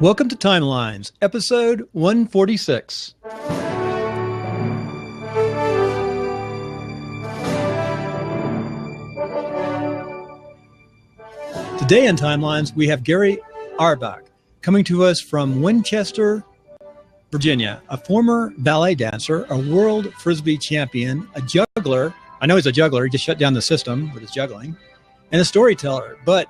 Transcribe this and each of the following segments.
Welcome to Timelines, episode 146. Today in Timelines, we have Gary Auerbach coming to us from Winchester, Virginia, a former ballet dancer, a world Frisbee champion, a juggler. I know he's a juggler. He just shut down the system with his juggling, and a storyteller. But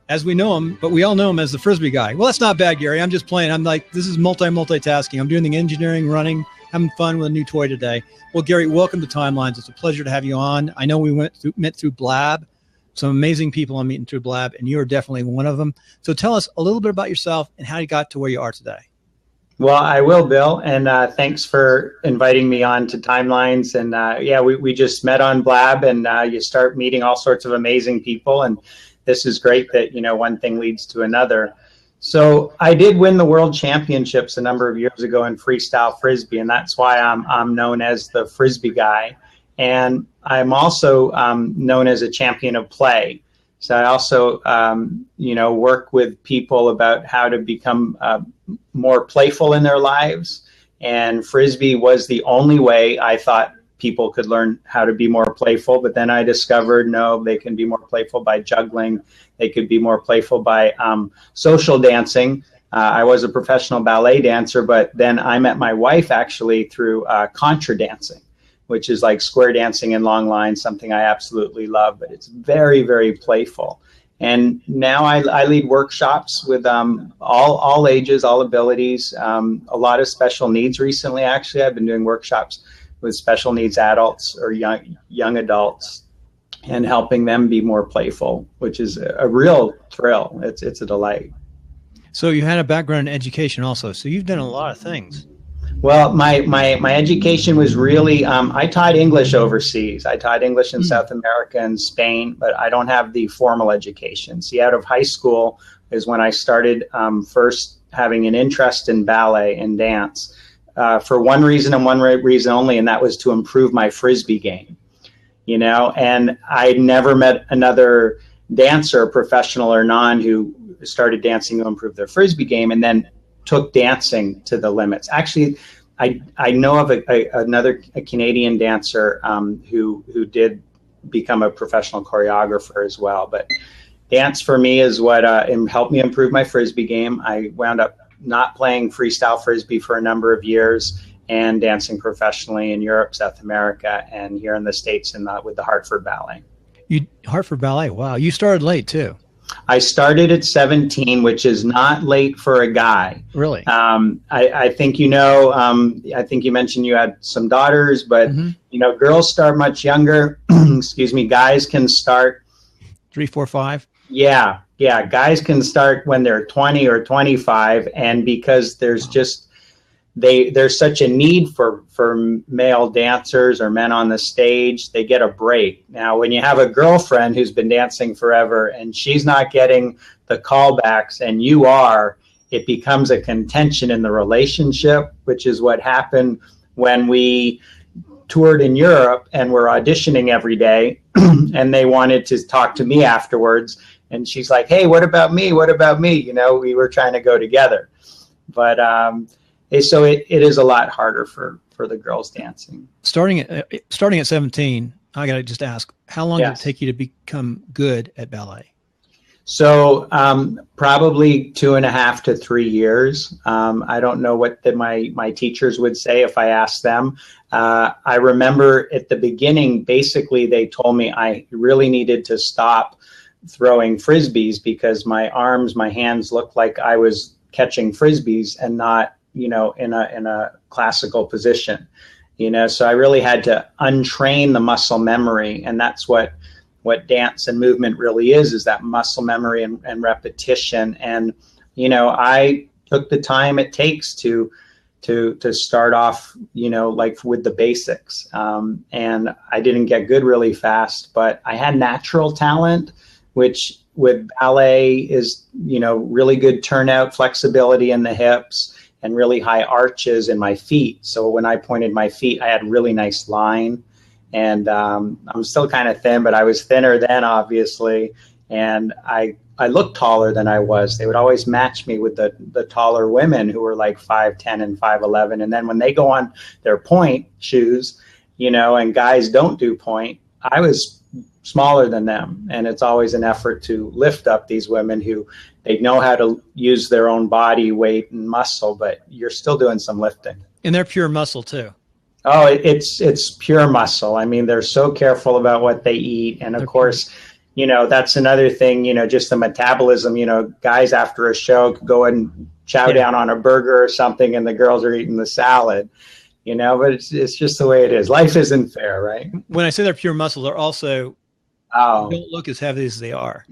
as we know him, but we all know him as the Frisbee Guy. Well, that's not bad, Gary. I'm just playing. I'm like, this is multitasking. I'm doing the engineering, running, having fun with a new toy today. Well, Gary, welcome to Timelines. It's a pleasure to have you on. I know we met through Blab. Some amazing people I'm meeting through Blab, and you are definitely one of them. So tell us a little bit about yourself and how you got to where you are today. Well, I will, Bill, and thanks for inviting me on to Timelines. And we just met on Blab, and you start meeting all sorts of amazing people, and this is great that, one thing leads to another. So I did win the World Championships a number of years ago in freestyle Frisbee, and that's why I'm known as the Frisbee Guy. And I'm also known as a champion of play. So I also, work with people about how to become more playful in their lives. And Frisbee was the only way I thought people could learn how to be more playful. But then I discovered, no, they can be more playful by juggling. They could be more playful by social dancing. I was a professional ballet dancer, but then I met my wife actually through contra dancing, which is like square dancing in long lines, something I absolutely love, but it's very, very playful. And now I lead workshops with all ages, all abilities, a lot of special needs. Recently, actually, I've been doing workshops with special needs adults or young adults and helping them be more playful, which is a real thrill. It's a delight. So you had a background in education also, so you've done a lot of things. Well, my education was really, I taught English overseas. I taught English in South America and Spain, but I don't have the formal education. See, out of high school is when I started first having an interest in ballet and dance for one reason and one reason only, and that was to improve my Frisbee game, and I never met another dancer, professional or non, who started dancing to improve their Frisbee game and then took dancing to the limits. Actually, I know of another Canadian dancer who did become a professional choreographer as well. But dance for me is what helped me improve my Frisbee game. I wound up not playing freestyle Frisbee for a number of years and dancing professionally in Europe, South America, and here in the States with the Hartford Ballet. Hartford Ballet, wow. You started late too. I started at 17, which is not late for a guy. Really? I think I think you mentioned you had some daughters, but girls start much younger. Excuse me. Guys can start 3, 4, 5. Yeah. Guys can start when they're 20 or 25, and because there's such a need for male dancers or men on the stage, they get a break. Now, when you have a girlfriend who's been dancing forever and she's not getting the callbacks and you are, it becomes a contention in the relationship, which is what happened when we toured in Europe and were auditioning every day and they wanted to talk to me afterwards. And she's like, hey, what about me? What about me? We were trying to go together. But so it is a lot harder for the girls dancing. Starting at 17, I got to just ask, how long did it take you to become good at ballet? So probably 2.5 to 3 years. I don't know what my teachers would say if I asked them. I remember at the beginning, basically they told me I really needed to stop throwing Frisbees because my hands looked like I was catching Frisbees and not in a classical position, so I really had to untrain the muscle memory. And that's what dance and movement really is that muscle memory and repetition. And, I took the time it takes to start off, like with the basics. And I didn't get good really fast, but I had natural talent, which with ballet is, really good turnout, flexibility in the hips, and really high arches in my feet. So when I pointed my feet, I had really nice line. And I'm still kind of thin, but I was thinner then, obviously. And I I looked taller than I was. They would always match me with the taller women who were like 5'10" and 5'11". And then when they go on their point shoes, you know, and guys don't do point, I was smaller than them. And it's always an effort to lift up these women who they know how to use their own body weight and muscle, but you're still doing some lifting. And they're pure muscle too. Oh, it's pure muscle. I mean, they're so careful about what they eat. And of course, you know, that's another thing, you know, just the metabolism, you know, guys after a show could go and chow down on a burger or something and the girls are eating the salad, you know, but it's just the way it is. Life isn't fair, right? When I say they're pure muscle, they're also don't look as heavy as they are.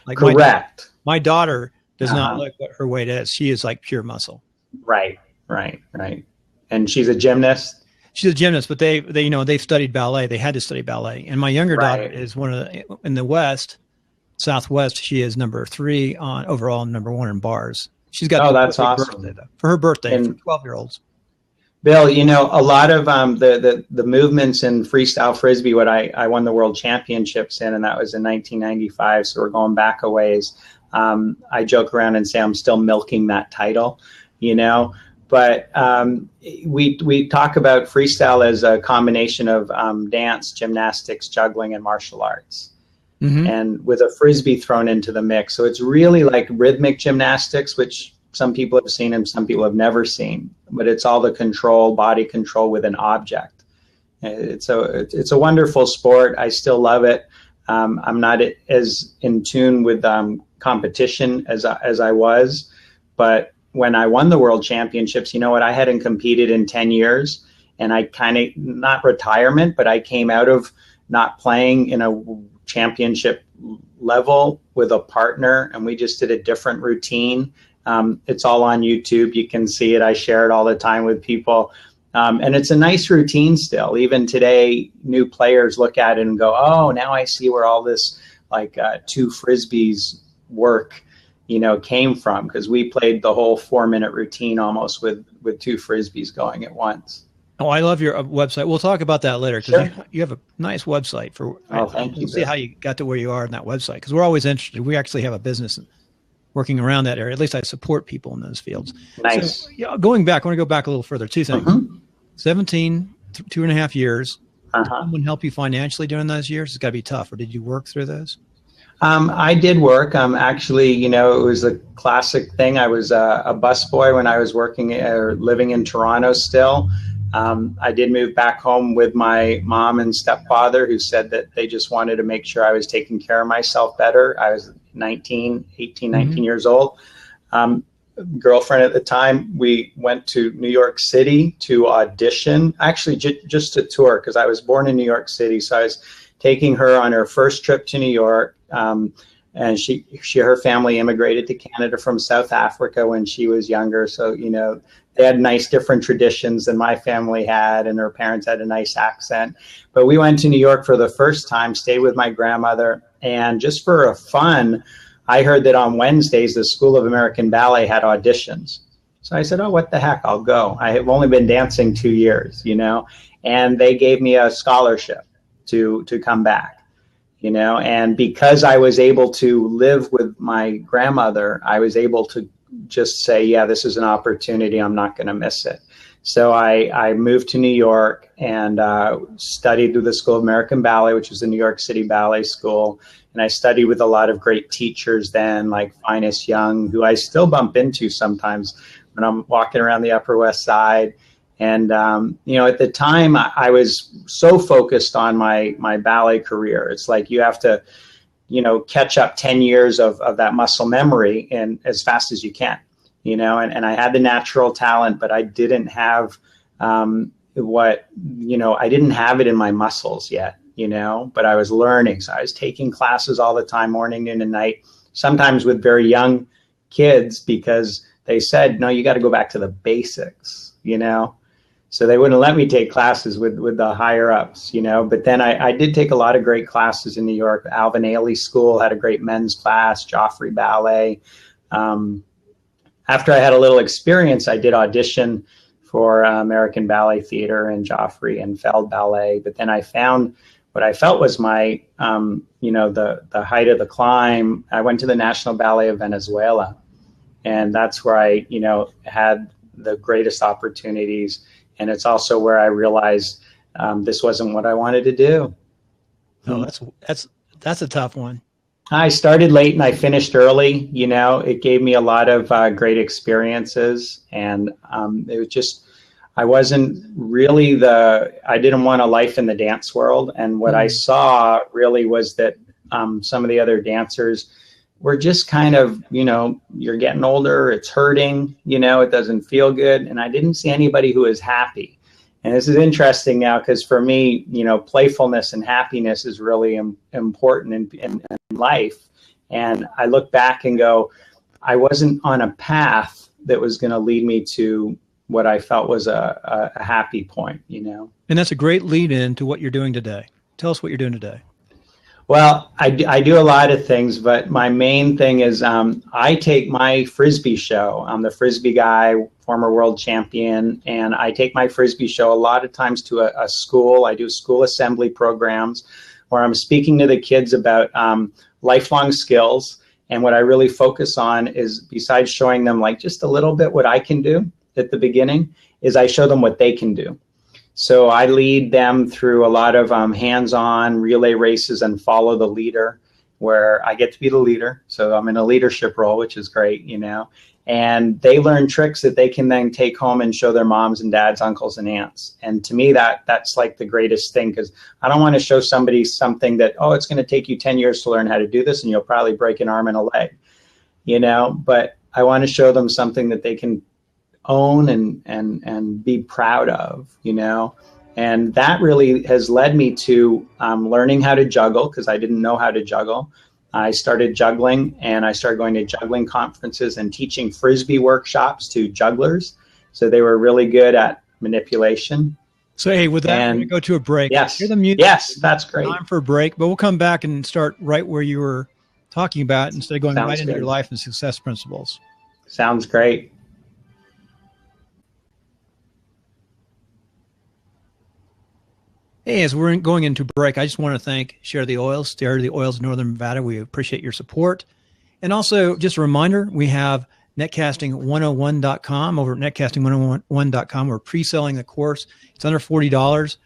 Like correct. My daughter does not look what her weight is. She is like pure muscle. Right. And she's a gymnast? She's a gymnast, but they you know, they've studied ballet. They had to study ballet. And my younger daughter is one of the, in the West, Southwest, she is number 3 on overall, number 1 in bars. She's got that's awesome. Birthday, though, for her birthday, for 12-year-olds. Bill, you know, a lot of the movements in freestyle Frisbee, what I won the world championships in, and that was in 1995. So we're going back a ways. I joke around and say I'm still milking that title, you know. But we talk about freestyle as a combination of dance, gymnastics, juggling, and martial arts, and with a Frisbee thrown into the mix. So it's really like rhythmic gymnastics, which some people have seen and some people have never seen. But it's all the control, body control with an object. It's a wonderful sport. I still love it. I'm not as in tune with competition as I was, but when I won the world championships, you know what, I hadn't competed in 10 years, and I kind of, not retirement, but I came out of not playing in a championship level with a partner, and we just did a different routine. It's all on YouTube. You can see it. I share it all the time with people. And it's a nice routine still. Even today, new players look at it and go, oh, now I see where all this like 2 Frisbees work, you know, came from, because we played the whole 4-minute routine almost with 2 Frisbees going at once. Oh, I love your website. We'll talk about that later, because you have a nice website for. Thank you. See how you got to where you are in that website, because we're always interested. We actually have a business working around that area. At least I support people in those fields. Nice. So, yeah, going back, I want to go back a little further. 2 things. 17, 2.5 years. Did someone help you financially during those years? It's got to be tough. Or did you work through those? I did work. Actually, you know, it was a classic thing. I was a busboy when I was working or living in Toronto still. I did move back home with my mom and stepfather, who said that they just wanted to make sure I was taking care of myself better. I was 19 years old. Girlfriend at the time, we went to New York City to audition, actually just to tour, because I was born in New York City. So I was taking her on her first trip to New York. And her family immigrated to Canada from South Africa when she was younger. So, you know, they had nice different traditions than my family had, and her parents had a nice accent. But we went to New York for the first time, stayed with my grandmother, and just for a fun, I heard that on Wednesdays, the School of American Ballet had auditions. So I said, oh, what the heck, I'll go. I have only been dancing 2 years, you know, and they gave me a scholarship to come back. You know, and because I was able to live with my grandmother, I was able to just say, yeah, this is an opportunity. I'm not going to miss it. So I moved to New York and studied with the School of American Ballet, which was the New York City Ballet School. And I studied with a lot of great teachers then, like Finest Young, who I still bump into sometimes when I'm walking around the Upper West Side. And, you know, at the time I was so focused on my ballet career. It's like you have to, you know, catch up 10 years of that muscle memory and as fast as you can, you know, and I had the natural talent, but I didn't have I didn't have it in my muscles yet, you know, but I was learning. So I was taking classes all the time, morning, noon, and night, sometimes with very young kids, because they said, no, you got to go back to the basics, you know. So they wouldn't let me take classes with the higher ups, you know. But then I did take a lot of great classes in New York. Alvin Ailey School had a great men's class, Joffrey Ballet. After I had a little experience, I did audition for American Ballet Theater and Joffrey and Feld Ballet. But then I found what I felt was my, the height of the climb, I went to the National Ballet of Venezuela. And that's where I, had the greatest opportunities. And it's also where I realized this wasn't what I wanted to do. Oh, that's a tough one. I started late and I finished early. It gave me a lot of great experiences. And it was just, I wasn't really I didn't want a life in the dance world. And what I saw really was that some of the other dancers were just kind of, you're getting older, it's hurting, it doesn't feel good. And I didn't see anybody who was happy. And this is interesting now, because for me, playfulness and happiness is really important in life. And I look back and go, I wasn't on a path that was going to lead me to what I felt was a happy point, And that's a great lead in to what you're doing today. Tell us what you're doing today. Well, I do a lot of things, but my main thing is I take my Frisbee show. I'm the Frisbee Guy, former world champion, and I take my Frisbee show a lot of times to a school. I do school assembly programs where I'm speaking to the kids about lifelong skills. And what I really focus on is, besides showing them like just a little bit what I can do at the beginning, is I show them what they can do. So I lead them through a lot of hands-on relay races and follow the leader, where I get to be the leader. So I'm in a leadership role, which is great, and they learn tricks that they can then take home and show their moms and dads, uncles and aunts. And to me, that's like the greatest thing, because I don't want to show somebody something that, it's going to take you 10 years to learn how to do this and you'll probably break an arm and a leg, but I want to show them something that they can own and be proud of, and that really has led me to learning how to juggle, because I didn't know how to juggle. I started juggling, and I started going to juggling conferences and teaching Frisbee workshops to jugglers. So they were really good at manipulation. So, hey, with that, we're going to go to a break. Yes. Hear the music. Yes, that's great. Time for a break, but we'll come back and start right where you were talking about, instead of going right into your life and success principles. Sounds great. Hey, as we're going into break, I just want to thank Share the Oils of Northern Nevada. We appreciate your support. And also, just a reminder, we have netcasting101.com. Over at netcasting101.com, we're pre-selling the course. It's under $40,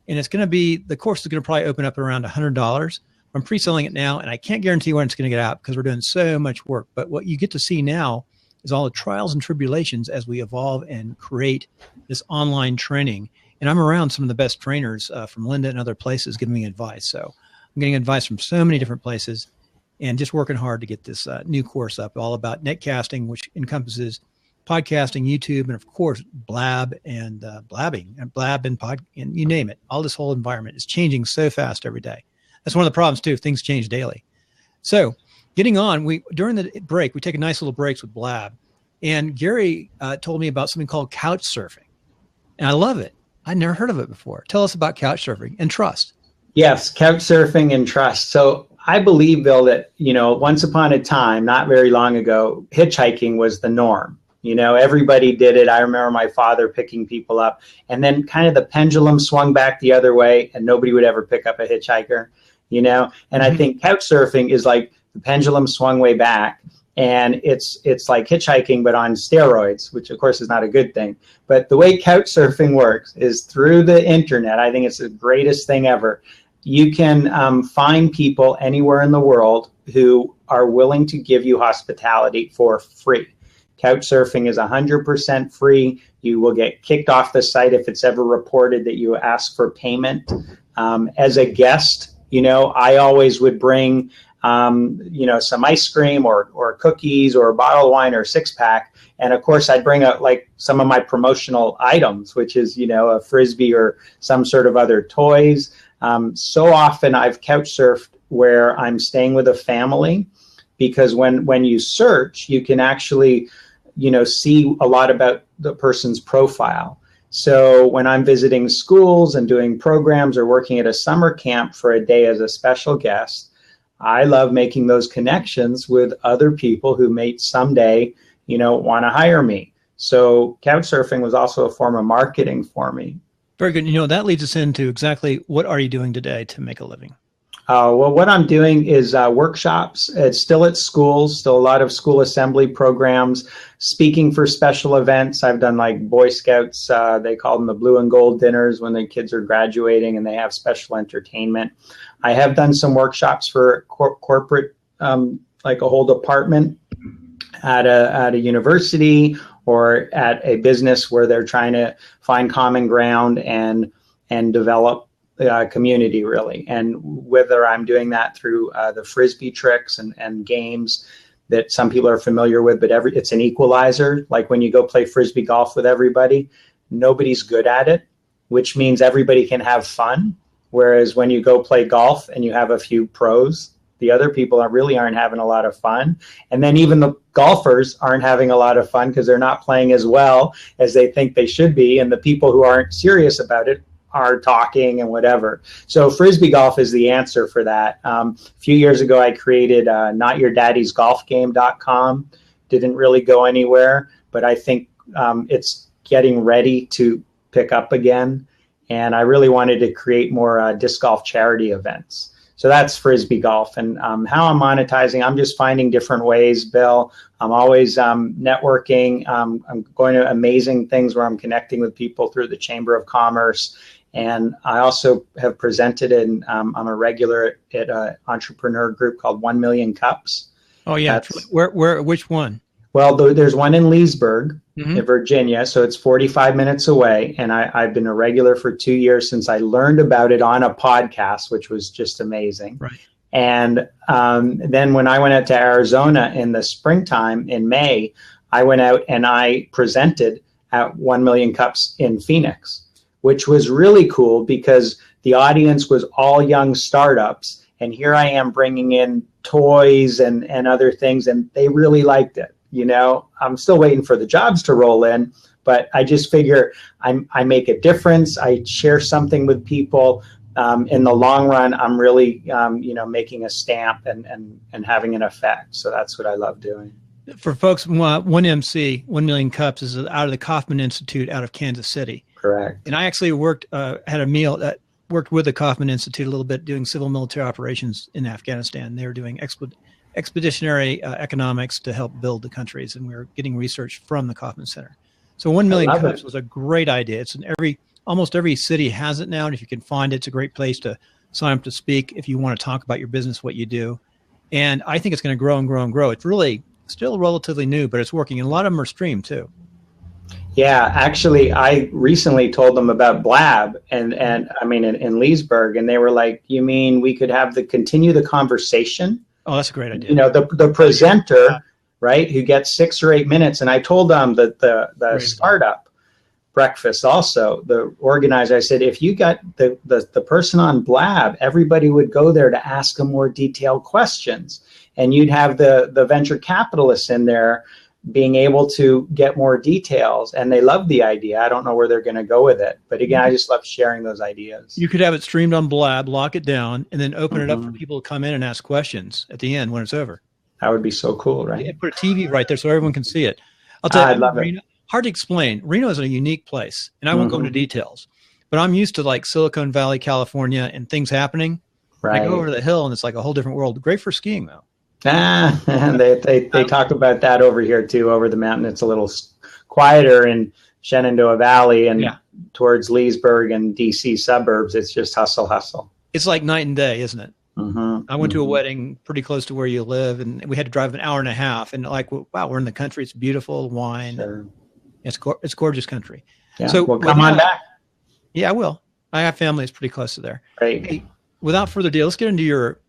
and it's going to be, the course is going to probably open up around $100. I'm pre-selling it now, and I can't guarantee when it's going to get out because we're doing so much work. But what you get to see now is all the trials and tribulations as we evolve and create this online training. And I'm around some of the best trainers from Linda and other places giving me advice. So I'm getting advice from so many different places and just working hard to get this new course up, all about netcasting, which encompasses podcasting, YouTube, and of course, blab and blabbing and blab and and you name it. All this whole environment is changing so fast every day. That's one of the problems too. Things change daily. So getting on, during the break, we take a nice little breaks with blab. And Gary told me about something called couch surfing. And I love it. I'd never heard of it before. Tell us about couch surfing and trust. Yes, couch surfing and trust. So I believe, Bill, that, once upon a time, not very long ago, hitchhiking was the norm. Everybody did it. I remember my father picking people up, and then kind of the pendulum swung back the other way and nobody would ever pick up a hitchhiker, and I think couch surfing is like the pendulum swung way back. And it's like hitchhiking, but on steroids, which of course is not a good thing. But the way couch surfing works is through the internet. I think it's the greatest thing ever. You can find people anywhere in the world who are willing to give you hospitality for free. Couch surfing is 100% free. You will get kicked off the site if it's ever reported that you ask for payment. As a guest, I always would bring some ice cream or cookies or a bottle of wine or a 6-pack. And of course, I'd bring like some of my promotional items, which is, a Frisbee or some sort of other toys. So often I've couch surfed where I'm staying with a family, because when you search, you can actually, see a lot about the person's profile. So when I'm visiting schools and doing programs or working at a summer camp for a day as a special guest, I love making those connections with other people who may someday, want to hire me. So couch surfing was also a form of marketing for me. Very good. That leads us into exactly what are you doing today to make a living? Well, what I'm doing is workshops. It's still at schools, still a lot of school assembly programs, speaking for special events. I've done like Boy Scouts. They call them the blue and gold dinners when the kids are graduating and they have special entertainment. I have done some workshops for corporate, like a whole department at a university or at a business where they're trying to find common ground and develop community, really. And whether I'm doing that through the Frisbee tricks and games that some people are familiar with, but it's an equalizer. Like when you go play Frisbee golf with everybody, nobody's good at it, which means everybody can have fun. Whereas when you go play golf and you have a few pros, the other people really aren't having a lot of fun. And then even the golfers aren't having a lot of fun because they're not playing as well as they think they should be. And the people who aren't serious about it are talking and whatever. So Frisbee golf is the answer for that. A few years ago, I created notyourdaddysgolfgame.com. Didn't really go anywhere, but I think it's getting ready to pick up again. And I really wanted to create more disc golf charity events. So that's Frisbee golf. And how I'm monetizing, I'm just finding different ways, Bill. I'm always networking. I'm going to amazing things where I'm connecting with people through the Chamber of Commerce. And I also have presented in, I'm a regular at an entrepreneur group called 1 Million Cups. Oh, yeah. Which one? Well, there's one in Leesburg, in Virginia, so it's 45 minutes away. And I've been a regular for 2 years since I learned about it on a podcast, which was just amazing. Right. And then when I went out to Arizona in the springtime in May, I went out and I presented at 1 Million Cups in Phoenix, which was really cool because the audience was all young startups. And here I am bringing in toys and other things, and they really liked it. I'm still waiting for the jobs to roll in, but I just figure I make a difference. I share something with people. In the long run, I'm really, making a stamp and having an effect. So that's what I love doing. For folks, 1MC, 1 Million Cups, is out of the Kauffman Institute out of Kansas City. Correct. And I actually worked with the Kauffman Institute a little bit doing civil military operations in Afghanistan. They were doing expeditionary economics to help build the countries, and we were getting research from the Kauffman Center. So 1 Million Cups was a great idea. It's in almost every city has it now, and if you can find it, it's a great place to sign up to speak if you want to talk about your business, what you do. And I think it's going to grow and grow and grow. It's really still relatively new, but it's working, and a lot of them are streamed too. Yeah, actually, I recently told them about Blab and I mean in Leesburg, and they were like, "You mean we could continue the conversation?" Oh, that's a great idea. The presenter, right, who gets 6 or 8 minutes, and I told them that the startup breakfast also, the organizer, I said, if you got the person on Blab, everybody would go there to ask them more detailed questions, and you'd have the venture capitalists in there being able to get more details, and they love the idea. I don't know where they're going to go with it, but again, I just love sharing those ideas. You could have it streamed on Blab, lock it down, and then open it up for people to come in and ask questions at the end when it's over. That would be so cool, right? Yeah, put a TV right there so everyone can see it. I'll tell you, I love Reno, it. Hard to explain. Reno is a unique place, and I won't go into details, but I'm used to like Silicon Valley, California, and things happening. Right. I go over to the hill, and it's like a whole different world. Great for skiing, though. They talk about that over here too. Over the mountain, it's a little quieter in Shenandoah Valley and towards Leesburg and DC suburbs. It's just hustle. It's like night and day, isn't it? I went to a wedding pretty close to where you live, and we had to drive an hour and a half. And like, wow, we're in the country. It's beautiful, wine. Sure. It's gorgeous country. Yeah. So well, come on back. Yeah, I will. I have family that's pretty close to there. Great. Hey, without further ado, let's get into your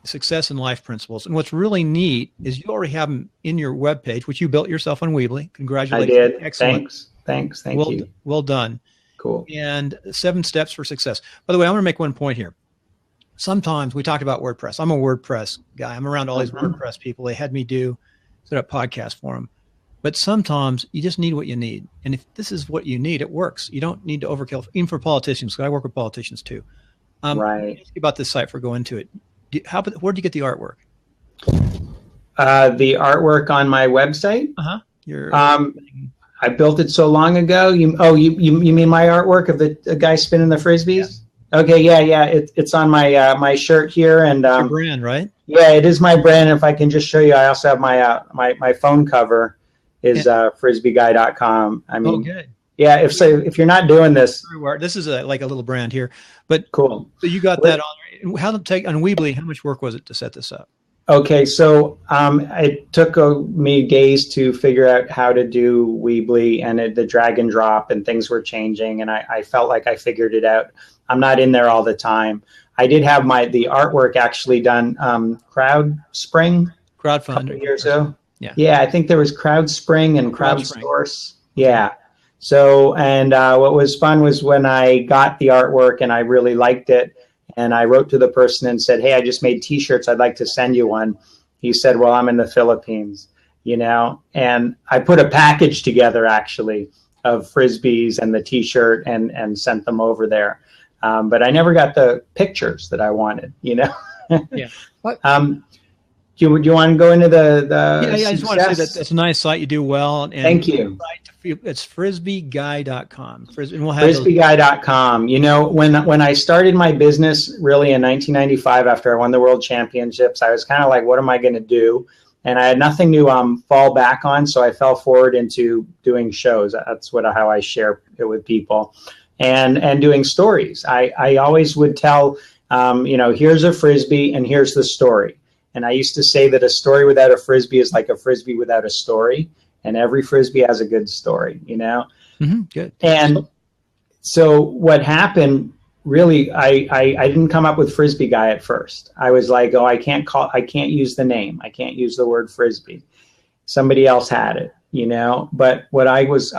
success and life principles. And what's really neat is you already have them in your webpage, which you built yourself on Weebly. Congratulations. I did. Excellent. Thanks. Thank you. Well done. Cool. And 7 steps for success. By the way, I want to make one point here. Sometimes we talk about WordPress. I'm a WordPress guy. I'm around all these WordPress people. They had me set up podcasts for them. But sometimes you just need what you need. And if this is what you need, it works. You don't need to overkill, even for politicians, because I work with politicians too. Right. Ask you about this site before going into it. Where did you get the artwork? The artwork on my website? I built it so long ago. You mean my artwork of the guy spinning the frisbees? Yeah. Okay, yeah. It's on my my shirt here, and your brand, right? Yeah, it is my brand. And if I can just show you, I also have my my phone cover is frisbeeguy.com. I mean, good. Yeah, if you're not doing this, this is like a little brand here, but cool. So you got that on. How to take on Weebly? How much work was it to set this up? Okay, so it took me days to figure out how to do Weebly and the drag and drop, and things were changing, and I felt like I figured it out. I'm not in there all the time. I did have the artwork actually done crowdfunding a couple years ago. Yeah, I think there was CrowdSpring and CrowdSource. Yeah. So, and what was fun was when I got the artwork and I really liked it, and I wrote to the person and said, hey, I just made T-shirts. I'd like to send you one. He said, well, I'm in the Philippines, you know, and I put a package together actually of Frisbees and the T-shirt and sent them over there. But I never got the pictures that I wanted, you know. Yeah. Do you want to go into the Yeah, I just want to say that it's a nice site. You do well. And thank you. It's frisbeeguy.com. And we'll have frisbeeguy.com. You know, when I started my business really in 1995 after I won the World Championships, I was kind of like, what am I going to do? And I had nothing to fall back on, so I fell forward into doing shows. That's how I share it with people, and doing stories. I always would tell, you know, here's a Frisbee and here's the story. And I used to say that a story without a Frisbee is like a Frisbee without a story. And every Frisbee has a good story, you know? Mm-hmm, good. And so what happened, really, I didn't come up with Frisbee Guy at first. I was like, oh, I can't use the name. I can't use the word Frisbee. Somebody else had it, you know? But what I was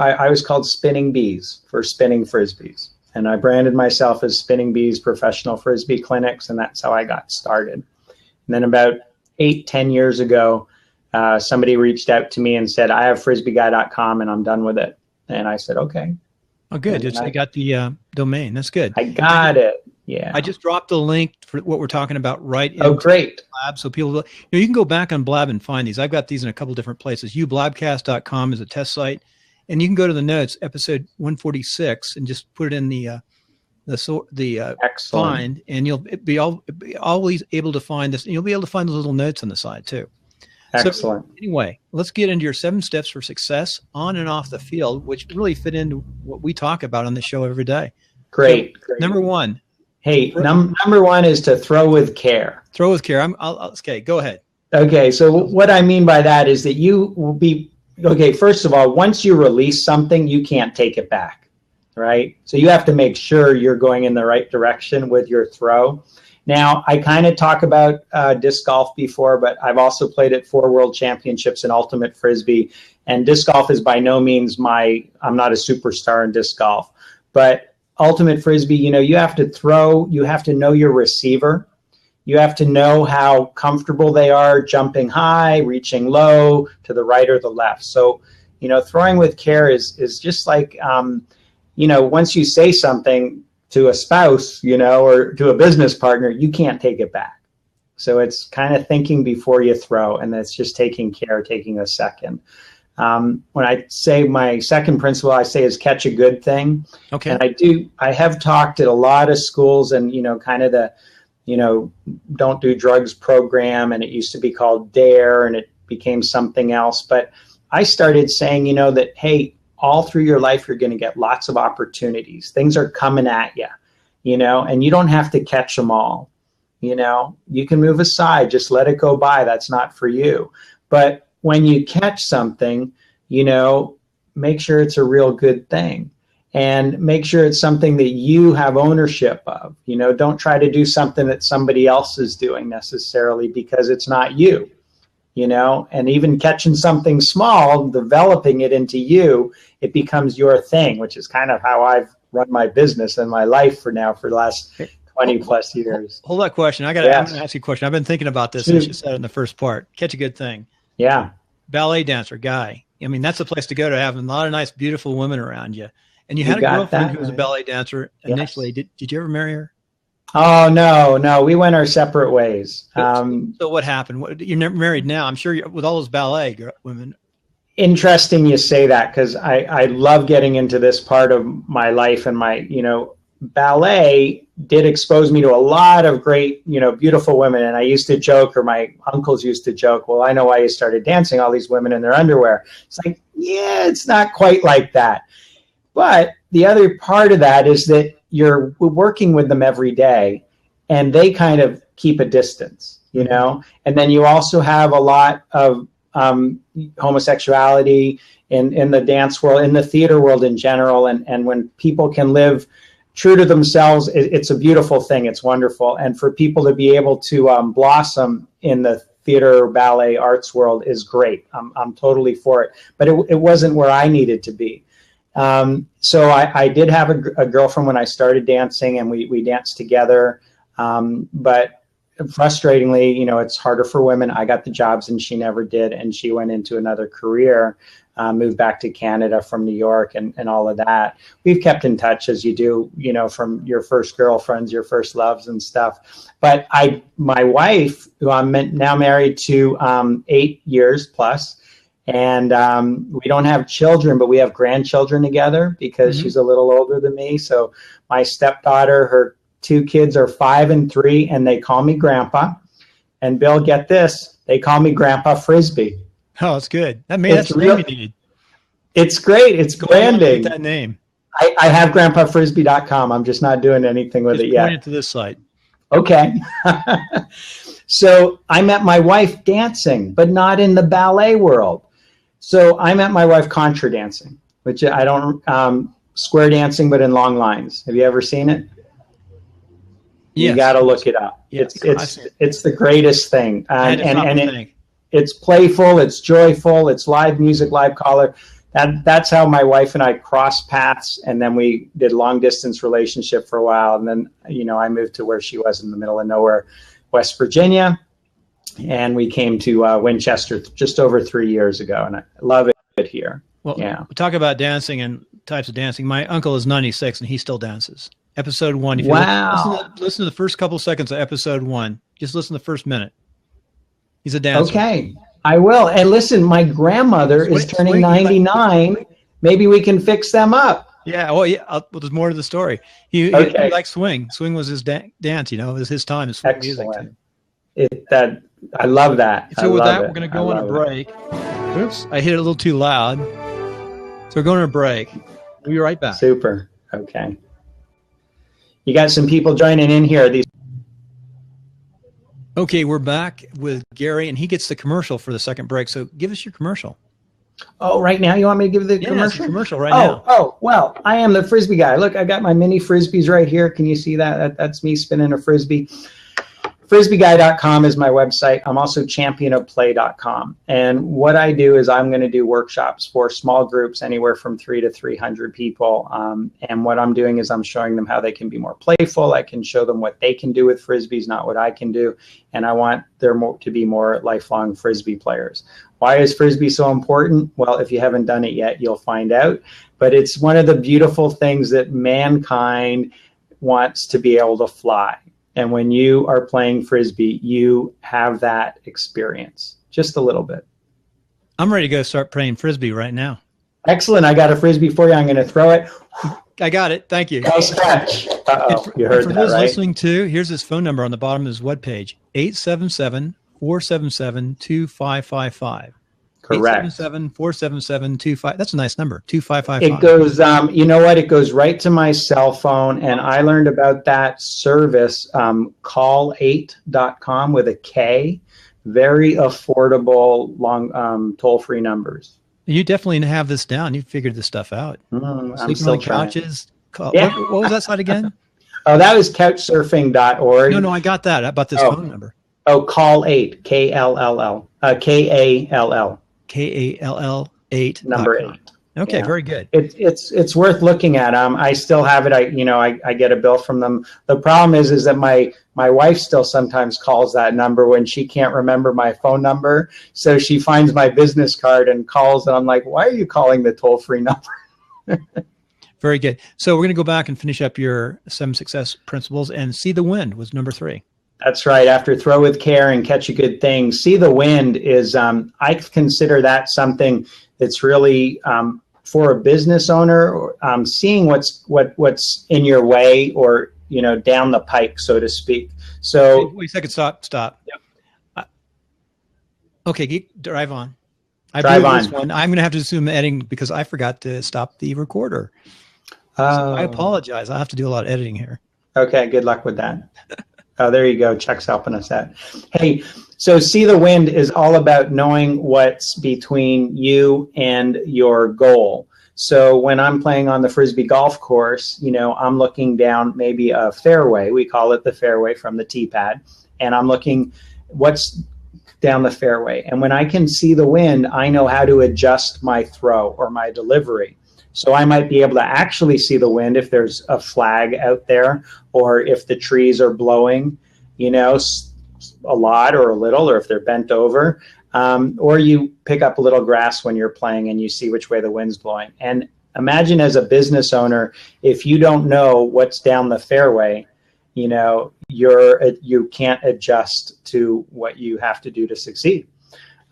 called Spinning Bees for spinning Frisbees. And I branded myself as Spinning Bees Professional Frisbee Clinics, and that's how I got started. And then about 8-10 years ago, somebody reached out to me and said, I have frisbeeguy.com and I'm done with it. And I said, okay. Oh, good. I got the domain. That's good. I got it. Yeah. I just dropped the link for what we're talking about right in great. Blab. So people, you can go back on Blab and find these. I've got these in a couple different places. Blabcast.com is a test site. And you can go to the notes, episode 146, and just put it in the find, and you'll be always able to find this, and you'll be able to find those little notes on the side too. Excellent. So anyway, let's get into your 7 steps for success on and off the field, which really fit into what we talk about on the show every day. Great. So, number 1. Hey, number 1 is to throw with care. Throw with care. Okay, go ahead. Okay, so what I mean by that is that you will be, okay, first of all, once you release something, you can't take it back. Right? So you have to make sure you're going in the right direction with your throw. Now, I kind of talk about disc golf before, but I've also played at 4 world championships in ultimate Frisbee. And disc golf is by no means I'm not a superstar in disc golf. But ultimate Frisbee, you know, you have to throw, you have to know your receiver. You have to know how comfortable they are jumping high, reaching low, to the right or the left. So, you know, throwing with care is just like, you know, once you say something to a spouse, you know, or to a business partner, you can't take it back. So it's kind of thinking before you throw, and that's just taking care, taking a second. When I say my second principle, I say is catch a good thing. Okay. And I have talked at a lot of schools, and, you know, kind of the, you know, don't do drugs program, and it used to be called DARE, and it became something else. But I started saying, you know, that, hey, all through your life, you're going to get lots of opportunities. Things are coming at you, you know, and you don't have to catch them all. You know, you can move aside, just let it go by. That's not for you. But when you catch something, you know, make sure it's a real good thing, and make sure it's something that you have ownership of. You know, don't try to do something that somebody else is doing necessarily, because it's not you. You know, and even catching something small, developing it into you, it becomes your thing, which is kind of how I've run my business and my life for the last 20 plus years. Hold that question. I'm going to ask you a question. I've been thinking about this since you said it in the first part. Catch a good thing. Yeah. Ballet dancer, Guy. I mean, that's a place to go to have a lot of nice, beautiful women around you. And you had a girlfriend who was a ballet dancer initially. Yes. Did you ever marry her? Oh, no, we went our separate ways. So what happened? You're never married now. I'm sure with all those ballet women. interesting you say that, because I love getting into this part of my life, and my, ballet did expose me to a lot of great, beautiful women. And I used to joke, or my uncles used to joke, well, I know why you started dancing, all these women in their underwear. It's like, yeah, it's not quite like that. But the other part of that is that you're working with them every day, and they kind of keep a distance, and then you also have a lot of homosexuality in the dance world, in the theater world in general. And when people can live true to themselves, it's a beautiful thing. It's wonderful. And for people to be able to blossom in the theater, ballet, arts world is great. I'm totally for it. But it wasn't where I needed to be. So I did have a girlfriend when I started dancing, and we danced together. But frustratingly, it's harder for women. I got the jobs and she never did. And she went into another career, moved back to Canada from New York, and all of that. We've kept in touch, as you do, from your first girlfriends, your first loves and stuff. But my wife, who I'm now married to 8 years plus, and we don't have children, but we have grandchildren together, because she's a little older than me. So my stepdaughter, her 2 kids are 5 and 3, and they call me Grandpa. And Bill, get this, they call me Grandpa Frisbee. Oh, it's good. That's the name you need. It's great. It's branding. That name. I have grandpafrisbee.com. I'm just not doing anything with it yet. Point it to this site. Okay. So I met my wife dancing, but not in the ballet world. So I met my wife contra dancing, which I don't, square dancing, but in long lines. Have you ever seen it? Yes. You got to look it up. Yes, it's the greatest thing. It's playful, it's joyful, it's live music, live color. That's how my wife and I crossed paths, and then we did long distance relationship for a while, and then I moved to where she was in the middle of nowhere, West Virginia, and we came to Winchester just over 3 years ago, and I love it here. Well, we talk about dancing and types of dancing. My uncle is 96 and he still dances. Episode 1. If you listen to the first couple seconds of episode 1, just listen to the first minute. He's a dancer. Okay, I will. And listen, my grandmother is turning 99. Maybe we can fix them up. Yeah. Well, yeah. Well, there's more to the story. He likes swing. Swing was his dance. It was his time. His swing music. I love that. So with that, we're going to go on a break. Oops, I hit it a little too loud. So we're going on a break. We'll be right back. Super. Okay. You got some people joining in here. Okay, we're back with Gary, and he gets the commercial for the second break. So give us your commercial. Oh, right now? You want me to give the commercial? It's a commercial right now. Oh, well, I am the Frisbee Guy. Look, I got my mini Frisbees right here. Can you see that? That's me spinning a Frisbee. FrisbeeGuy.com is my website. I'm also championofplay.com. And what I do is I'm going to do workshops for small groups, anywhere from 3 to 300 people. And what I'm doing is I'm showing them how they can be more playful. I can show them what they can do with Frisbees, not what I can do. And I want there to be more lifelong Frisbee players. Why is Frisbee so important? Well, if you haven't done it yet, you'll find out. But it's one of the beautiful things that mankind wants to be able to fly. And when you are playing Frisbee, you have that experience just a little bit. I'm ready to go start playing Frisbee right now. Excellent. I got a Frisbee for you. I'm going to throw it. I got it. Thank you. Nice catch. Uh-oh. You heard that, right? For those listening too, here's his phone number on the bottom of his webpage, 877-477-2555. Correct. 877-477-25. That's a nice number. 2555. It goes, you know what? It goes right to my cell phone. And I learned about that service, call8.com with a K. Very affordable, long, toll-free numbers. You definitely have this down. You figured this stuff out. I'm still trying. Couches. Yeah. What was that site again? Oh, that was couchsurfing.org. No, I got that. How about this phone number? Oh, call8. K-L-L-L. K-A-L-L. K-A-L-L 8. Number 8. Okay, yeah. Very good. It's worth looking at. I still have it. I get a bill from them. The problem is that my wife still sometimes calls that number when she can't remember my phone number. So she finds my business card and calls, and I'm like, why are you calling the toll-free number? Very good. So we're going to go back and finish up your 7 success principles, and See the Wind was number 3. That's right. After Throw with Care and Catch a Good Thing, See the Wind is, I consider that something It's really for a business owner, seeing what's in your way, or down the pike, so to speak. So wait a second, stop. Yep. Okay, drive on. Drive on. This one. I'm going to have to zoom editing because I forgot to stop the recorder. So I apologize. I'll have to do a lot of editing here. Okay, good luck with that. Oh, there you go. Chuck's helping us out. Hey, so See the Wind is all about knowing what's between you and your goal. So when I'm playing on the Frisbee golf course, I'm looking down maybe a fairway. We call it the fairway from the tee pad. And I'm looking what's down the fairway. And when I can see the wind, I know how to adjust my throw or my delivery. So I might be able to actually see the wind if there's a flag out there, or if the trees are blowing, a lot or a little, or if they're bent over. Or you pick up a little grass when you're playing and you see which way the wind's blowing. And imagine as a business owner, if you don't know what's down the fairway, you can't adjust to what you have to do to succeed.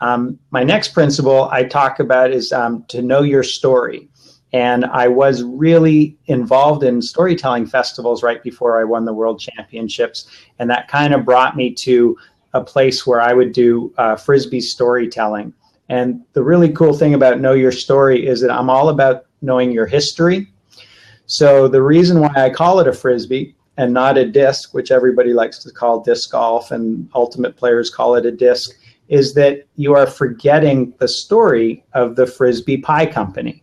My next principle I talk about is to know your story. And I was really involved in storytelling festivals right before I won the World Championships. And that kind of brought me to a place where I would do Frisbee storytelling. And the really cool thing about Know Your Story is that I'm all about knowing your history. So the reason why I call it a Frisbee and not a disc, which everybody likes to call disc golf and ultimate players call it a disc, is that you are forgetting the story of the Frisbee Pie Company.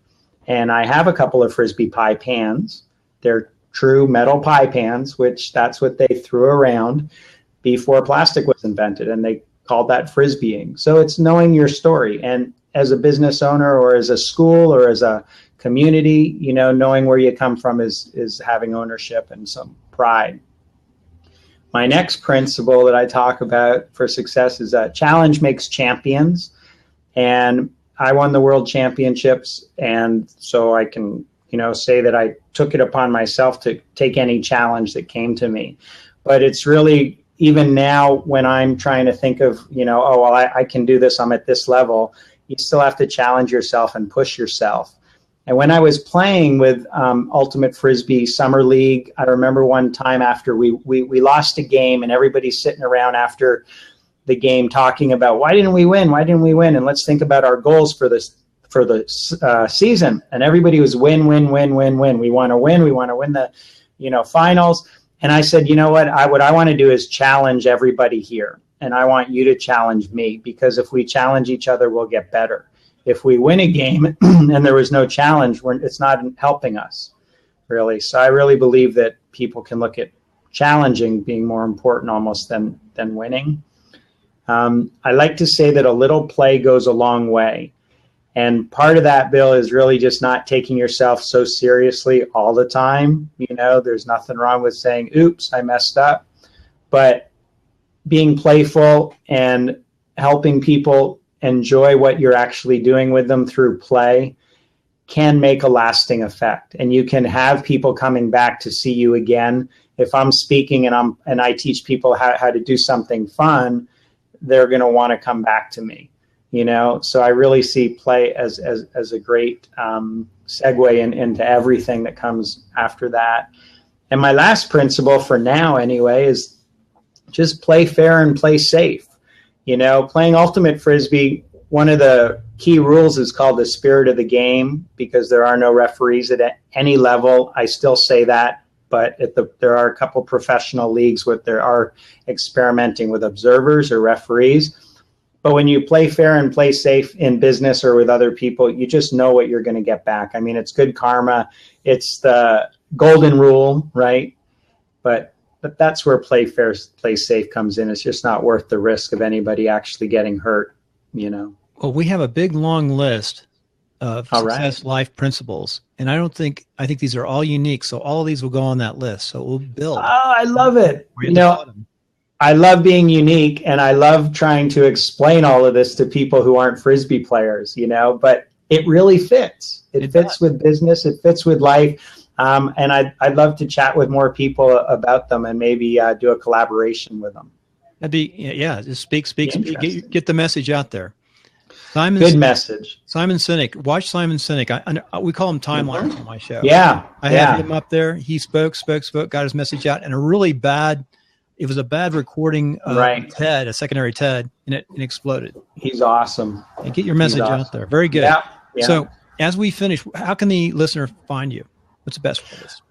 And I have a couple of Frisbee pie pans. They're true metal pie pans, which that's what they threw around before plastic was invented, and they called that Frisbeeing. So it's knowing your story. And as a business owner, or as a school, or as a community, knowing where you come from is having ownership and some pride. My next principle that I talk about for success is that challenge makes champions. And I won the World Championships, and so I can, say that I took it upon myself to take any challenge that came to me. But it's really, even now when I'm trying to think of, I can do this, I'm at this level, you still have to challenge yourself and push yourself. And when I was playing with Ultimate Frisbee Summer League, I remember one time after we lost a game, and everybody's sitting around after the game talking about why didn't we win, and let's think about our goals for the season. And everybody was win. We want to win the finals. And I said, what I want to do is challenge everybody here, and I want you to challenge me, because if we challenge each other, we'll get better. If we win a game and there was no challenge, it's not helping us, really. So I really believe that people can look at challenging being more important almost than winning. I like to say that a little play goes a long way. And part of that, Bill, is really just not taking yourself so seriously all the time. There's nothing wrong with saying, oops, I messed up. But being playful and helping people enjoy what you're actually doing with them through play can make a lasting effect. And you can have people coming back to see you again. If I'm speaking and I teach people how to do something fun, they're going to want to come back to me, So I really see play as a great segue into everything that comes after that. And my last principle for now, anyway, is just play fair and play safe. Playing Ultimate Frisbee, one of the key rules is called the spirit of the game, because there are no referees at any level. I still say that. But there are a couple professional leagues where there are experimenting with observers or referees. But when you play fair and play safe in business or with other people, you just know what you're going to get back. I mean, it's good karma. It's the golden rule, right? But that's where play fair, play safe comes in. It's just not worth the risk of anybody actually getting hurt, Well, we have a big, long list of success life principles. And I think these are all unique. So all of these will go on that list. So we'll build. Oh, I love it. I love being unique, and I love trying to explain all of this to people who aren't Frisbee players, but it really fits. It fits with business. It fits with life. And I'd love to chat with more people about them and maybe do a collaboration with them. That'd be, just speak, get the message out there. Good message. Simon Sinek. Watch Simon Sinek. We call him Timelines on my show. Yeah. I had him up there. He spoke, got his message out, and it was a bad recording of TED, a secondary TED, and it exploded. He's awesome. And get your message out there. Very good. Yeah. So as we finish, how can the listener find you? What's the best for this?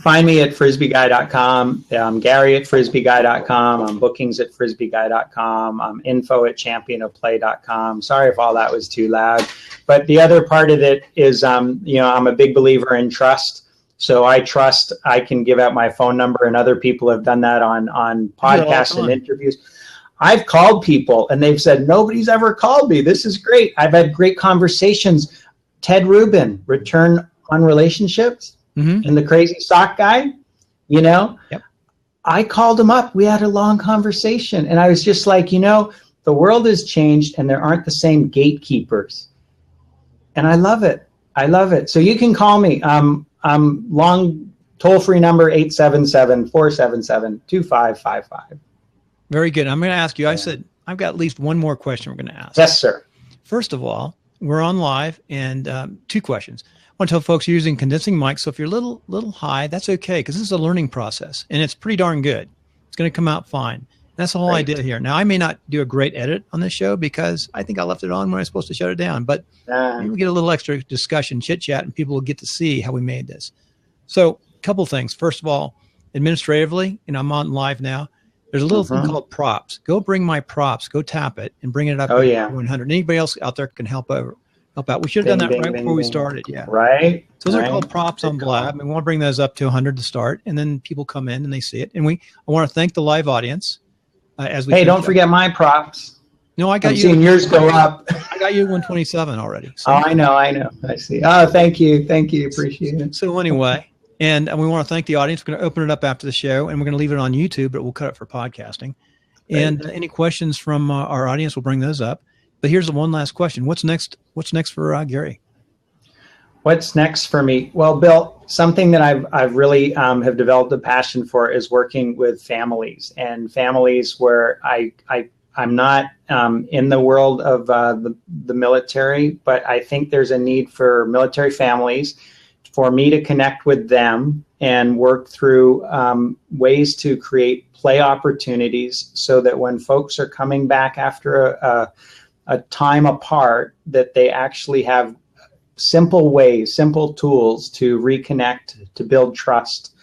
Find me at frisbeeguy.com. Gary at frisbeeguy.com. Bookings at frisbeeguy.com. Info at championofplay.com. Sorry if all that was too loud. But the other part of it is, I'm a big believer in trust. So I trust I can give out my phone number, and other people have done that on podcasts and interviews. I've called people and they've said, nobody's ever called me. This is great. I've had great conversations. Ted Rubin, Return on Relationships. And the Crazy Sock Guy, Yep. I called him up. We had a long conversation, and I was just like, the world has changed, and there aren't the same gatekeepers, and I love it. So you can call me. Long toll-free number 877-477-2555. Very good. I'm going to ask you. I said I've got at least one more question we're going to ask. Yes, sir. First of all, we're on live, and 2 questions. I want to tell folks you're using condensing mics, so if you're a little high, that's okay, because this is a learning process, and it's pretty darn good. It's going to come out fine. That's the whole idea here. Now, I may not do a great edit on this show because I think I left it on when I was supposed to shut it down, but maybe we'll get a little extra discussion, chit-chat, and people will get to see how we made this. So a couple things. First of all, administratively, I'm on live now. There's a little thing called props. Go bring my props. Go tap it and bring it up to 100. Anybody else out there can help out. We should have done that before we started. Yeah. Right. So those are called props on Blab. And we want to bring those up to 100 to start. And then people come in and they see it. And I want to thank the live audience. Hey, don't forget my props. No, I got you. Seeing yours go up. I got you at 127 already. So. I know. I see. Oh, thank you. Appreciate it. So anyway, and we want to thank the audience. We're going to open it up after the show, and we're going to leave it on YouTube, but we'll cut it for podcasting. Right. And any questions from our audience, we'll bring those up. But here's the one last question. What's next for Gary? What's next for me? Well, Bill, something that I've really have developed a passion for is working with families, and families where I'm not in the world of the military, but I think there's a need for military families for me to connect with them and work through ways to create play opportunities so that when folks are coming back after a time apart, that they actually have simple tools to reconnect, to build trust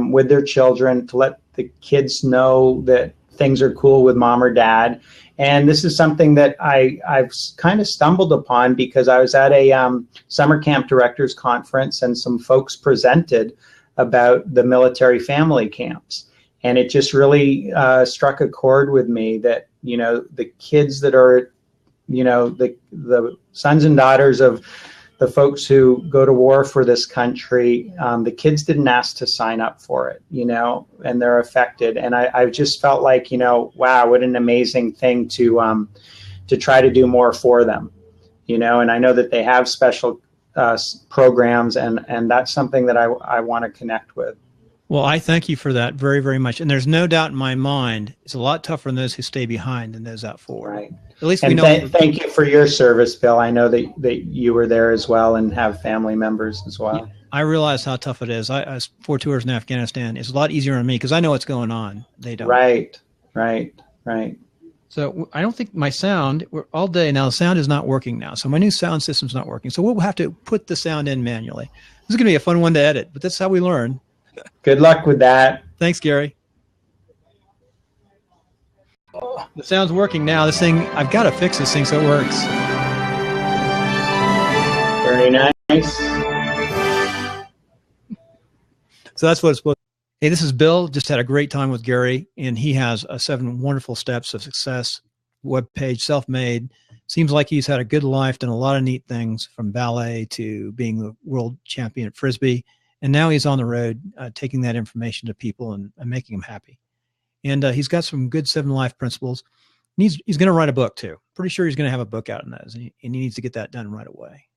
with their children, to let the kids know that things are cool with mom or dad. And this is something that I've kind of stumbled upon because I was at a summer camp directors conference, and some folks presented about the military family camps. And it just really struck a chord with me that, the kids that are, the sons and daughters of the folks who go to war for this country, the kids didn't ask to sign up for it, and they're affected. And I just felt like, wow, what an amazing thing to try to do more for them, and I know that they have special programs, and that's something that I want to connect with. Well, I thank you for that very, very much. And there's no doubt in my mind, it's a lot tougher on those who stay behind than those out forward. Right. At least and we know. Thank you for your service, Bill. I know that you were there as well and have family members as well. Yeah, I realize how tough it is. I was 4 tours in Afghanistan. It's a lot easier on me because I know what's going on. They don't. Right. So I don't think my sound, we're all day now, the sound is not working now. So my new sound system's not working. So we'll have to put the sound in manually. This is going to be a fun one to edit, but that's how we learn. Good luck with that. Thanks, Gary. The sound's working now. This thing, I've got to fix this thing so it works. Very nice. So that's what it's supposed to be. Hey, this is Bill. Just had a great time with Gary, and he has 7 wonderful steps of success, webpage, self-made. Seems like he's had a good life, done a lot of neat things, from ballet to being the world champion at Frisbee. And now he's on the road taking that information to people and making them happy. And he's got some good 7 life principles. And he's going to write a book too. Pretty sure he's going to have a book out on those, and he needs to get that done right away.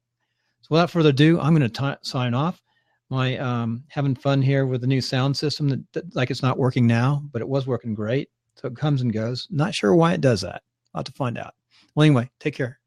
So without further ado, I'm going to sign off. My having fun here with the new sound system that like it's not working now, but it was working great. So it comes and goes. Not sure why it does that. I'll have to find out. Well, anyway, take care.